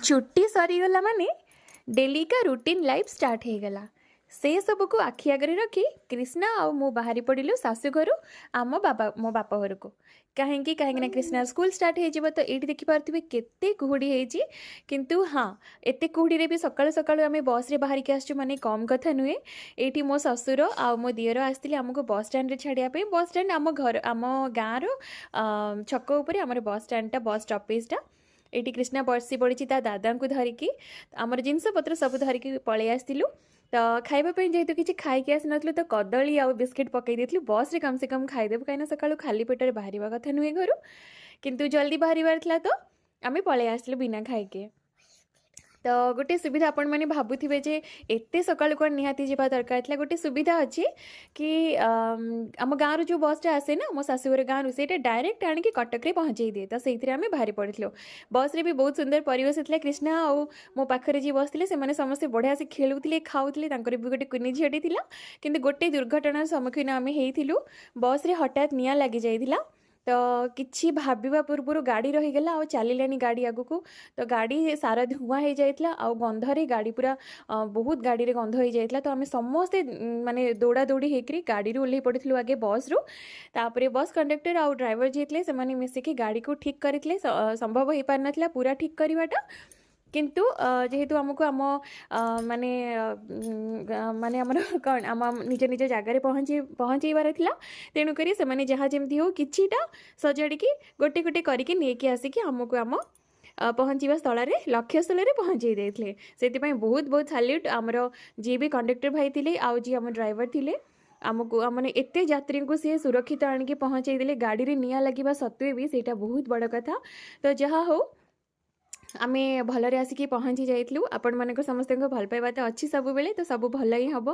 छुट्टी सरीगला माने डेली का रूटीन लाइफ स्टार्ट हो गला। से सब को आखि आगे रखी कृष्णा आउ मु बाहरी पड़िलु सासू घर आम बाबा मो बापा घर को कहीं कृष्णा स्कूल स्टार्ट हो तो ये देखिपे केते कुहुड़ी होती किंतु हाँ एते कुहुड़ी रे भी सकाळु सकाळु आम बस रे बाहर के आसचु माने कम कथा नुहे। एठी मो ससुर आ मो दियर आसतिले हमको बस स्टैंड रे छाड़िया पे। बस स्टैंड आम घर आम गाँव रो छक उपरे आमर बस स्टैंड टा बस स्टॉपेज टा। एटी कृष्णा बसी पड़ी दादा को धरिकी आमर जिनस पत्र सब धरिकी पलि आसलु। तो खावाई जेहेतु किसी खाई आसी नु तो कदली आउ बिस्किट पकई देलु बस रे कम से कम खाईदेबू कहीं सका खाली पेटर बाहर कथा नुहे घर किंतु जल्दी बाहर तो आम पलि आसलु बिना खाईके। तो गोटे सुविधा आपण मैंने भावुवे जे एते सकाळु कौन निहाती जावा दरकार था। गोटे सुविधा अच्छी कि आम गाँव जो बसटा आसे ना मो शाशुघर गाँव से डायरेक्ट आणिकी कटक रे पहुँचे दिए। तो से आम बाहरी पड़ू बस रे भी बहुत सुंदर परिवेश था। कृष्णा आउ मो पाखरे जी बसते से समस्ते बढ़िया से खेलुले खाऊले भी गोटे कुनी झीटी था कि गोटे दुर्घटनार सम्मुखीन आम होइथिलु। बस रे हठात निआं लगी जाइथिला तो किछि भाबिबा पूर्व गाड़ी रहीगला आ चलिलानी गाड़ी आगु तो गाड़ी सारा धुआं हो जाइतला आ गंधरे गाड़ी पूरा बहुत गाड़ी रे गंध हो जाइतला। तो आम समस्ते माने दौड़ा दौड़ी होकर गाड़ी रू ओल्हे पड़िथिलु आगे बस रू। तापरे बस कंडक्टर आउ ड्राइवर जी थे से मिसिकी गाड़ी को ठीक करथिले। संभव हो पार नथिला पूरा ठीक करवाटा किंतु जेहेतु आमको आम माने माने आमर कौन आम निज निज जगार पहुँचेबार था तेणुक से जहाँ जमी हो किटा सजाड़ी गोटे गोटे करके नहीं आसिकी आमको आम पहुँचवा स्थल लक्ष्य स्थल पहुँचे देते से बहुत बहुत सैल्यूट आमर जी भी कंडक्टर भाई थे आउ जी आम ड्राइवर थे आमको मैंने एत यात्री को सी सुरक्षित आणिकी पहुँचे देले। गाड़ी रे निआं लगिबा सत्वे भी सेटा बहुत बड़ कथा। तो जहाँ हो आमे भलरे आसिकी पहुँची जाइलु। आपण मानक समस्त भल पाइबा तो अच्छी सब बेले तो सब भल ही हम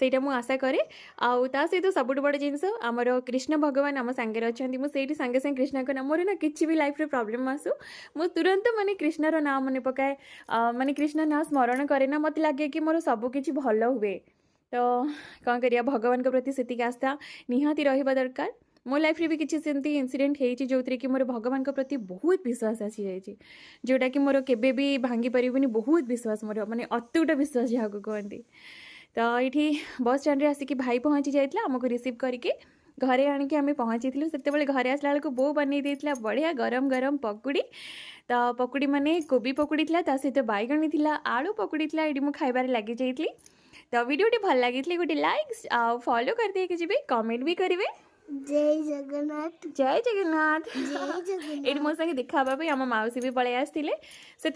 सेटा मु आशा करे। आउ ता सहित सबुठ बड़ जिनस आमर कृष्ण भगवान आम सांगे अच्छा मुझे सांगे सांगे कृष्णा का नाम मोर ना किसी भी लाइफ रे प्रॉब्लम आसू मु तुरंत माने कृष्णार ना मन पकाए माने कृष्ण ना स्मरण करे ना मत लगे कि मोर सब किछि भल हुए। तो कौन करिया भगवान के प्रति सेतिक आस्था निहाती रहिबा दरकार। मो लाइफ रे भी किसी सेमती इनसीडेंट होती जो कि मोर भगवान के प्रति बहुत विश्वास आसी जाइए जोटा कि मोर केबे भी भांगी परिबनी बहुत विश्वास मोर माने अतुट विश्वास जहाँ को कहते। तो ये बस स्टैंड रे आसिकी भाई पहुँची जाइए आमको रिसीव करके घरे आणिकी आम पहुँची से घरे आसला बेलू बो बन देता बढ़िया गरम गरम पकुड़ी। तो पकुड़ी माने कोबी पकुड़ी था सहित बैगणी थी आलू पकुड़ी थी ये खाइबार लगी जाइली। तो वीडियोटी भल लगी गोटे लाइक आ फॉलो कर दिए कि कमेंट भी करेंगे। जय जगन्नाथ जय जगन्नाथ जय जगन्नाथ ये मो संगे देखा आम मौसी भी पलि आसते से